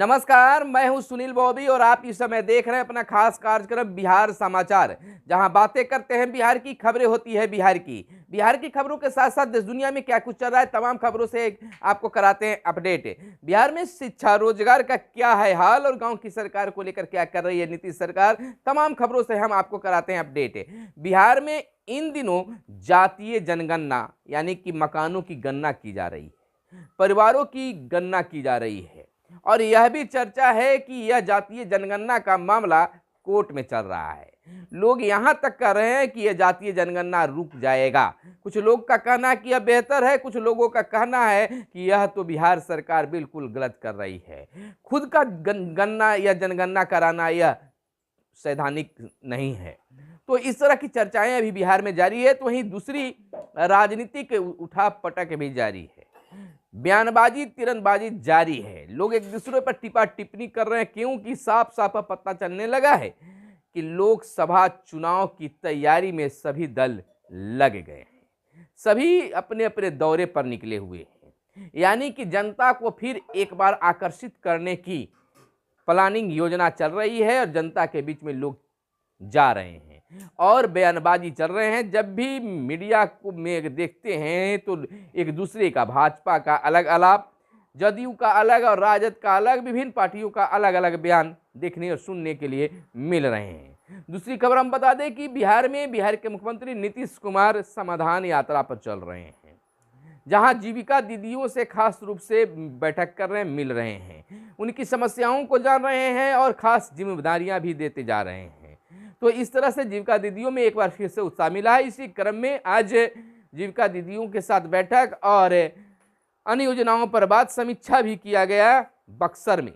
नमस्कार, मैं हूं सुनील बॉबी और आप इस समय देख रहे हैं अपना खास कार्यक्रम बिहार समाचार, जहां बातें करते हैं बिहार की, खबरें होती है बिहार की खबरों के साथ साथ देश दुनिया में क्या कुछ चल रहा है तमाम खबरों से आपको कराते हैं अपडेट। बिहार में शिक्षा रोजगार का क्या है हाल और गांव की सरकार को लेकर क्या कर रही है नीतीश सरकार, तमाम खबरों से हम आपको कराते हैं अपडेट। बिहार में इन दिनों जातीय जनगणना यानी कि मकानों की गणना की जा रही है, परिवारों की गणना की जा रही है और यह भी चर्चा है कि यह जातीय जनगणना का मामला कोर्ट में चल रहा है। लोग यहां तक कह रहे हैं कि यह जातीय जनगणना रुक जाएगा। कुछ लोग का कहना है कि यह बेहतर है, कुछ लोगों का कहना है कि यह तो बिहार सरकार बिल्कुल गलत कर रही है। खुद का गणना या जनगणना कराना यह सैद्धांतिक नहीं है। तो इस तरह की चर्चाएं अभी बिहार में जारी है। तो वहीं दूसरी राजनीतिक उठापटक भी जारी है, बयानबाजी तिरंगबाजी जारी है। लोग एक दूसरे पर टिप्पा टिप्पणी कर रहे हैं, क्योंकि साफ साफ पता चलने लगा है कि लोकसभा चुनाव की तैयारी में सभी दल लगे गए हैं, सभी अपने अपने दौरे पर निकले हुए हैं। यानी कि जनता को फिर एक बार आकर्षित करने की प्लानिंग योजना चल रही है और जनता के बीच में लोग जा रहे हैं और बयानबाजी चल रहे हैं। जब भी मीडिया को में देखते हैं तो एक दूसरे का, भाजपा का अलग आलाप, जदयू का अलग और राजद का अलग, विभिन्न पार्टियों का अलग अलग बयान देखने और सुनने के लिए मिल रहे हैं। दूसरी खबर हम बता दें कि बिहार के मुख्यमंत्री नीतीश कुमार समाधान यात्रा पर चल रहे हैं, जहां जीविका दीदियों से खास रूप से बैठक कर रहे हैं, मिल रहे हैं, उनकी समस्याओं को जान रहे हैं और खास जिम्मेदारियां भी देते जा रहे हैं। तो इस तरह से जीविका दीदियों में एक बार फिर से उत्साह मिला है। इसी क्रम में आज जीविका दीदियों के साथ बैठक और अन्य योजनाओं पर बात समीक्षा भी किया गया बक्सर में।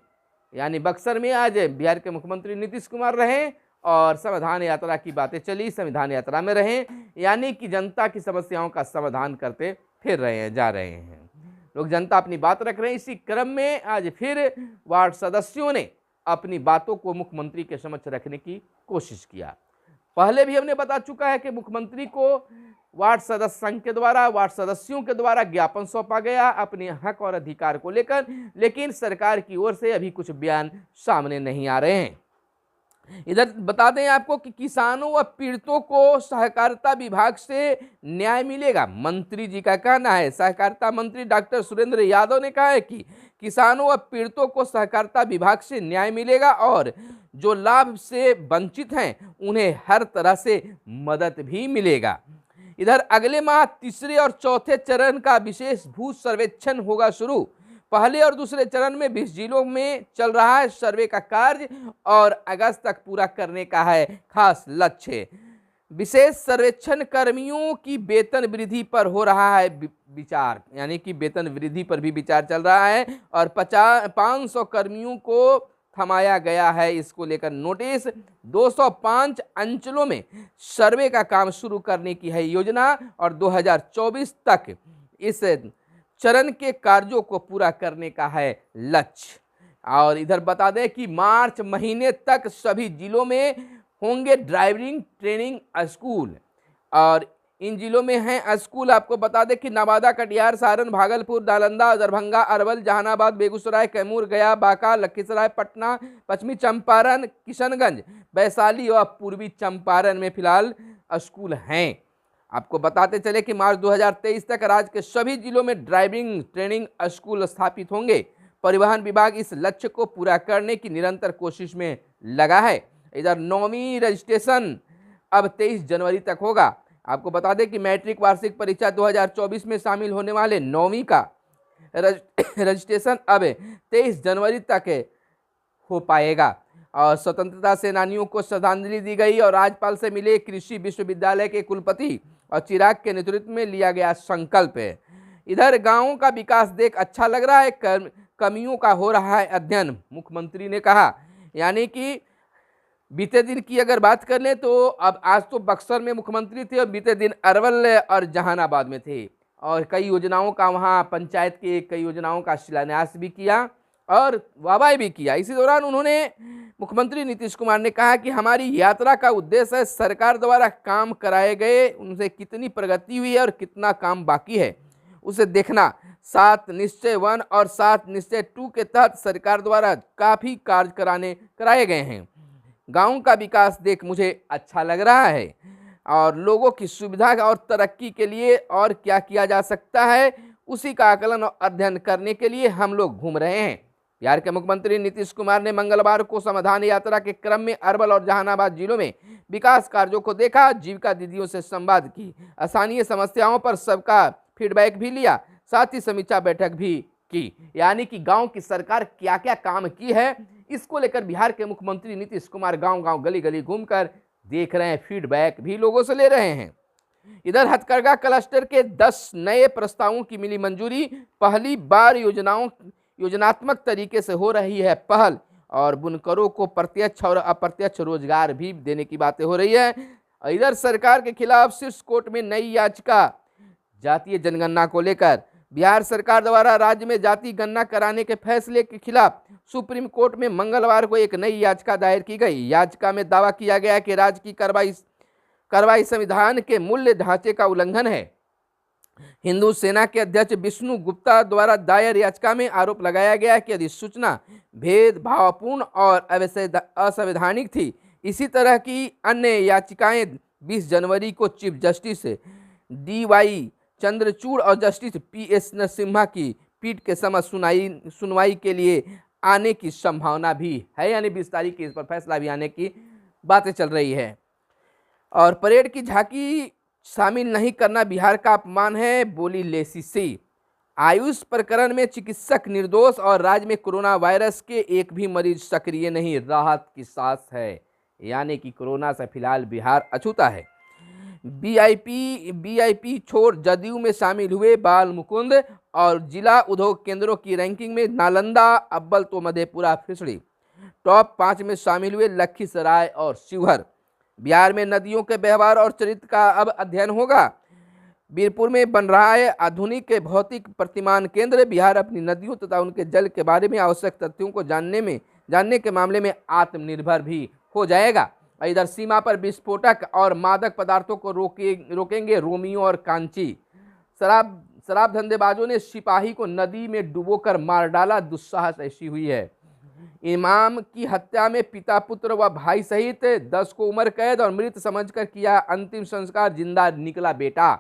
यानी बक्सर में आज बिहार के मुख्यमंत्री नीतीश कुमार रहे और संविधान यात्रा की बातें चली, संविधान यात्रा में रहे, यानी कि जनता की समस्याओं का समाधान करते फिर रहे हैं, जा रहे हैं लोग, जनता अपनी बात रख रहे हैं। इसी क्रम में आज फिर वार्ड सदस्यों ने अपनी बातों को मुख्यमंत्री के समक्ष रखने की कोशिश किया। पहले भी हमने बता चुका है कि मुख्यमंत्री को वार्ड सदस्य संघ के द्वारा, वार्ड सदस्यों के द्वारा ज्ञापन सौंपा गया अपने हक और अधिकार को लेकर, लेकिन सरकार की ओर से अभी कुछ बयान सामने नहीं आ रहे हैं। इधर बता दें आपको कि किसानों व पीड़ितों को सहकारिता विभाग से न्याय मिलेगा, मंत्री जी का कहना है। सहकारिता मंत्री डॉक्टर सुरेंद्र यादव ने कहा है कि किसानों व पीड़ितों को सहकारिता विभाग से न्याय मिलेगा और जो लाभ से वंचित हैं उन्हें हर तरह से मदद भी मिलेगा। इधर अगले माह तीसरे और चौथे चरण का विशेष भू सर्वेक्षण होगा शुरू। पहले और दूसरे चरण में 20 जिलों में चल रहा है सर्वे का कार्य और अगस्त तक पूरा करने का है खास लक्ष्य। विशेष सर्वेक्षण कर्मियों की वेतन वृद्धि पर हो रहा है विचार, यानी कि वेतन वृद्धि पर भी विचार चल रहा है और 500 कर्मियों को थमाया गया है। इसको लेकर नोटिस 205 अंचलों में सर्वे का काम शुरू करने की है योजना और 2024 तक इस चरण के कार्यों को पूरा करने का है लक्ष्य। और इधर बता दें कि मार्च महीने तक सभी जिलों में होंगे ड्राइविंग ट्रेनिंग स्कूल और इन जिलों में हैं स्कूल। आपको बता दें कि नवादा, कटिहार, सारण, भागलपुर, नालंदा, दरभंगा, अरवल, जहानाबाद, बेगूसराय, कैमूर, गया, बांका, लखीसराय, पटना, पश्चिमी चंपारण, किशनगंज, वैशाली और पूर्वी चंपारण में फिलहाल स्कूल हैं। आपको बताते चले कि मार्च 2023 तक राज्य के सभी जिलों में ड्राइविंग ट्रेनिंग स्कूल स्थापित होंगे। परिवहन विभाग इस लक्ष्य को पूरा करने की निरंतर कोशिश में लगा है। इधर 9वीं रजिस्ट्रेशन अब 23 जनवरी तक होगा। आपको बता दें कि मैट्रिक वार्षिक परीक्षा 2024 में शामिल होने वाले 9वीं का रजिस्ट्रेशन अब 23 जनवरी तक हो पाएगा। और स्वतंत्रता सेनानियों को श्रद्धांजलि दी गई और राज्यपाल से मिले कृषि विश्वविद्यालय के कुलपति और चिराग के नेतृत्व में लिया गया संकल्प है। इधर गांवों का विकास देख अच्छा लग रहा है, कमियों का हो रहा है अध्ययन, मुख्यमंत्री ने कहा। यानी कि बीते दिन की अगर बात कर लें तो अब आज तो बक्सर में मुख्यमंत्री थे और बीते दिन अरवल और जहानाबाद में थे और कई योजनाओं का, वहां पंचायत के कई योजनाओं का शिलान्यास भी किया और वाहवाही भी किया। इसी दौरान उन्होंने, मुख्यमंत्री नीतीश कुमार ने कहा कि हमारी यात्रा का उद्देश्य है सरकार द्वारा काम कराए गए उनसे कितनी प्रगति हुई है और कितना काम बाकी है उसे देखना। 7 निश्चय 1 और 7 निश्चय 2 के तहत सरकार द्वारा काफ़ी कार्य कराए गए हैं। गाँव का विकास देख मुझे अच्छा लग रहा है और लोगों की सुविधा और तरक्की के लिए और क्या किया जा सकता है, उसी का आकलन और अध्ययन करने के लिए हम लोग घूम रहे हैं। बिहार के मुख्यमंत्री नीतीश कुमार ने मंगलवार को समाधान यात्रा के क्रम में अरवल और जहानाबाद जिलों में विकास कार्यों को देखा, जीविका दीदियों से संवाद की, स्थानीय समस्याओं पर सबका फीडबैक भी लिया, साथ ही समीक्षा बैठक भी की। यानी कि गांव की सरकार क्या क्या काम की है, इसको लेकर बिहार के मुख्यमंत्री नीतीश कुमार गांव-गांव, गली-गली घूमकर देख रहे हैं, फीडबैक भी लोगों से ले रहे हैं। इधर हथकरघा क्लस्टर के 10 नए प्रस्तावों की मिली मंजूरी। पहली बार योजनात्मक तरीके से हो रही है पहल और बुनकरों को प्रत्यक्ष और अप्रत्यक्ष रोजगार भी देने की बातें हो रही है। इधर सरकार के खिलाफ शीर्ष कोर्ट में नई याचिका। जातीय जनगणना को लेकर बिहार सरकार द्वारा राज्य में जाति गणना कराने के फैसले के खिलाफ सुप्रीम कोर्ट में मंगलवार को एक नई याचिका दायर की गई। याचिका में दावा किया गया कि राज्य की कार्रवाई संविधान के मूल्य ढांचे का उल्लंघन है। हिंदू सेना के अध्यक्ष विष्णु गुप्ता द्वारा दायर याचिका में आरोप लगाया गया कि अधिसूचना भेदभावपूर्ण और असंवैधानिक थी। इसी तरह की अन्य याचिकाएं 20 जनवरी को चीफ जस्टिस DY चंद्रचूड़ और जस्टिस PS नरसिम्हा की पीठ के समक्ष सुनवाई के लिए आने की संभावना भी है। यानी 20 तारीख की इस पर फैसला भी आने की बातें चल रही है। और परेड की झांकी शामिल नहीं करना बिहार का अपमान है, बोली लेसी सी। आयुष प्रकरण में चिकित्सक निर्दोष और राज्य में कोरोना वायरस के एक भी मरीज सक्रिय नहीं, राहत की सांस है। यानी कि कोरोना से फिलहाल बिहार अछूता है। बीआईपी छोड़ जदयू में शामिल हुए बाल मुकुंद और जिला उद्योग केंद्रों की रैंकिंग में नालंदा अव्वल तो मधेपुरा फिसड़ी। टॉप 5 में शामिल हुए लखीसराय और शिवहर। बिहार में नदियों के व्यवहार और चरित्र का अब अध्ययन होगा। बीरपुर में बन रहा है आधुनिक भौतिक प्रतिमान केंद्र। बिहार अपनी नदियों तथा उनके जल के बारे में आवश्यक तथ्यों को जानने के मामले में आत्मनिर्भर भी हो जाएगा। इधर सीमा पर विस्फोटक और मादक पदार्थों को रोकेंगे रोमियो और कांची। शराब धंधेबाजों ने सिपाही को नदी में डुबोकर मार डाला, दुस्साहस ऐसी हुई है। इमाम की हत्या में पिता, पुत्र व भाई सहित 10 को उम्र कैद और मृत समझकर किया अंतिम संस्कार, जिंदा निकला बेटा।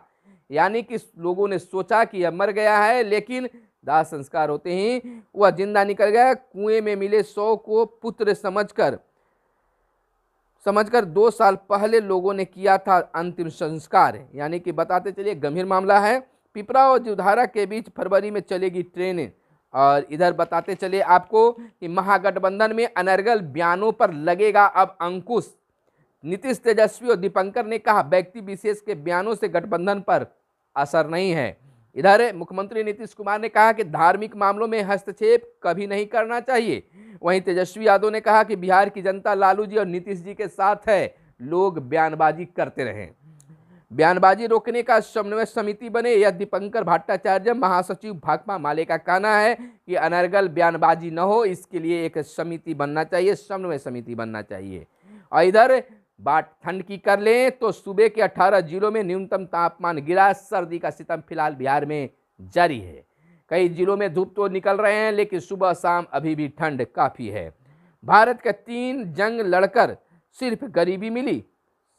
यानी कि लोगों ने सोचा कि यह मर गया है, लेकिन दाह संस्कार होते ही वह जिंदा निकल गया। कुएं में मिले 100 को पुत्र समझकर 2 साल पहले लोगों ने किया था अंतिम संस्कार। यानी कि बताते चलिए गंभीर मामला है। पिपरा और जीवधारा के बीच फरवरी में चलेगी ट्रेन। और इधर बताते चले आपको कि महागठबंधन में अनर्गल बयानों पर लगेगा अब अंकुश। नीतीश, तेजस्वी और दीपंकर ने कहा व्यक्ति विशेष के बयानों से गठबंधन पर असर नहीं है। इधर मुख्यमंत्री नीतीश कुमार ने कहा कि धार्मिक मामलों में हस्तक्षेप कभी नहीं करना चाहिए। वहीं तेजस्वी यादव ने कहा कि बिहार की जनता लालू जी और नीतीश जी के साथ है, लोग बयानबाजी करते रहें। बयानबाजी रोकने का समन्वय समिति बने, यह दीपंकर भट्टाचार्य महासचिव भाकपा माले का कहना है कि अनर्गल बयानबाजी न हो, इसके लिए एक समिति बनना चाहिए, समन्वय समिति बनना चाहिए। और इधर बात ठंड की कर लें तो सूबे के 18 जिलों में न्यूनतम तापमान गिरा। सर्दी का सितम फिलहाल बिहार में जारी है। कई जिलों में धूप तो निकल रहे हैं, लेकिन सुबह शाम अभी भी ठंड काफ़ी है। भारत का 3 जंग लड़कर सिर्फ गरीबी मिली,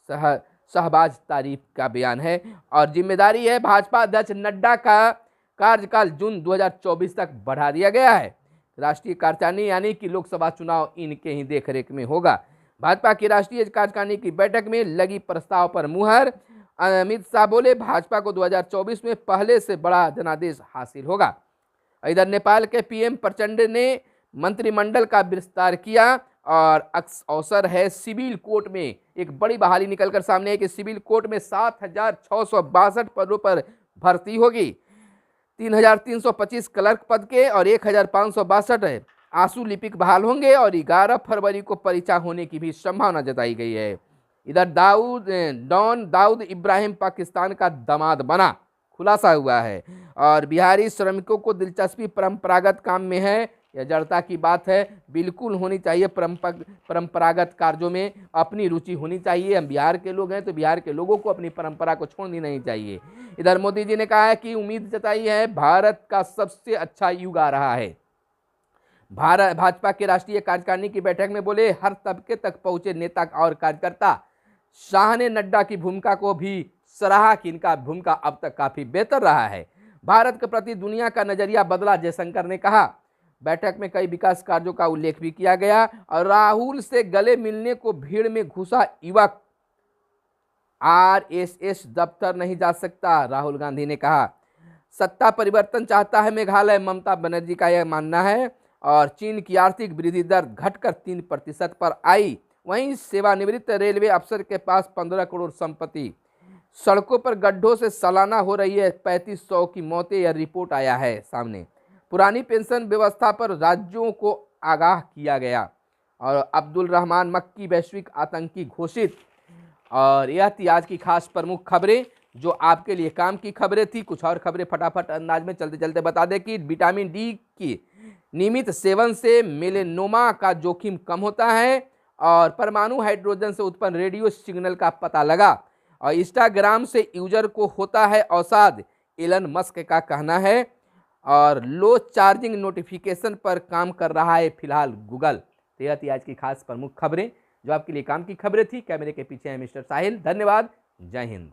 शहबाज तारीफ का बयान है। और जिम्मेदारी है भाजपा अध्यक्ष नड्डा का कार्यकाल जून 2024 तक बढ़ा दिया गया है। राष्ट्रीय कार्यकारिणी यानी कि लोकसभा चुनाव इनके ही देखरेख में होगा। भाजपा की राष्ट्रीय कार्यकारिणी की बैठक में लगी प्रस्ताव पर मुहर। अमित शाह बोले भाजपा को 2024 में पहले से बड़ा जनादेश हासिल होगा। इधर नेपाल के PM प्रचंड ने मंत्रिमंडल का विस्तार किया और अवसर है सिविल कोर्ट में एक बड़ी बहाली निकलकर सामने है कि सिविल कोर्ट में 7,662 पदों पर भर्ती होगी। 3,325 क्लर्क पद के और 1,562 आंसू लिपिक बहाल होंगे और 11 फरवरी को परीक्षा होने की भी संभावना जताई गई है। इधर दाऊद इब्राहिम पाकिस्तान का दामाद बना, खुलासा हुआ है। और बिहारी श्रमिकों को दिलचस्पी परंपरागत काम में है, यह जड़ता की बात है, बिल्कुल होनी चाहिए। परंपरागत कार्यों में अपनी रुचि होनी चाहिए। हम बिहार के लोग हैं तो बिहार के लोगों को अपनी परंपरा को छोड़नी नहीं चाहिए। इधर मोदी जी ने कहा है कि उम्मीद जताई है भारत का सबसे अच्छा युग आ रहा है। भाजपा के राष्ट्रीय कार्यकारिणी की बैठक में बोले हर तबके तक पहुंचे नेता और कार्यकर्ता। शाह ने नड्डा की भूमिका को भी सराहा कि इनका भूमिका अब तक काफी बेहतर रहा है। भारत के प्रति दुनिया का नजरिया बदला, जयशंकर ने कहा। बैठक में कई विकास कार्यों का उल्लेख भी किया गया और राहुल से गले मिलने को भीड़ में घुसा युवक आरएसएस दफ्तर नहीं जा सकता, राहुल गांधी ने कहा। सत्ता परिवर्तन चाहता है मेघालय, ममता बनर्जी का यह मानना है। और चीन की आर्थिक वृद्धि दर घटकर 3% पर आई। वहीं सेवानिवृत्त रेलवे अफसर के पास 15 करोड़ संपत्ति। सड़कों पर गड्ढों से सालाना हो रही है 3500 की मौतें, यह रिपोर्ट आया है सामने। पुरानी पेंशन व्यवस्था पर राज्यों को आगाह किया गया। और अब्दुल रहमान मक्की वैश्विक आतंकी घोषित। और यह थी आज की खास प्रमुख खबरें जो आपके लिए काम की खबरें थी। कुछ और खबरें फटाफट अंदाज में चलते चलते बता दें कि विटामिन डी की नियमित सेवन से मेलेनोमा का जोखिम कम होता है। और परमाणु हाइड्रोजन से उत्पन्न रेडियो सिग्नल का पता लगा। और इंस्टाग्राम से यूजर को होता है अवसाद, एलन मस्क का कहना है। और लो चार्जिंग नोटिफिकेशन पर काम कर रहा है फिलहाल गूगल। तो यह थी आज की खास प्रमुख खबरें जो आपके लिए काम की खबरें थी। कैमरे के पीछे है मिस्टर साहिल। धन्यवाद। जय हिंद।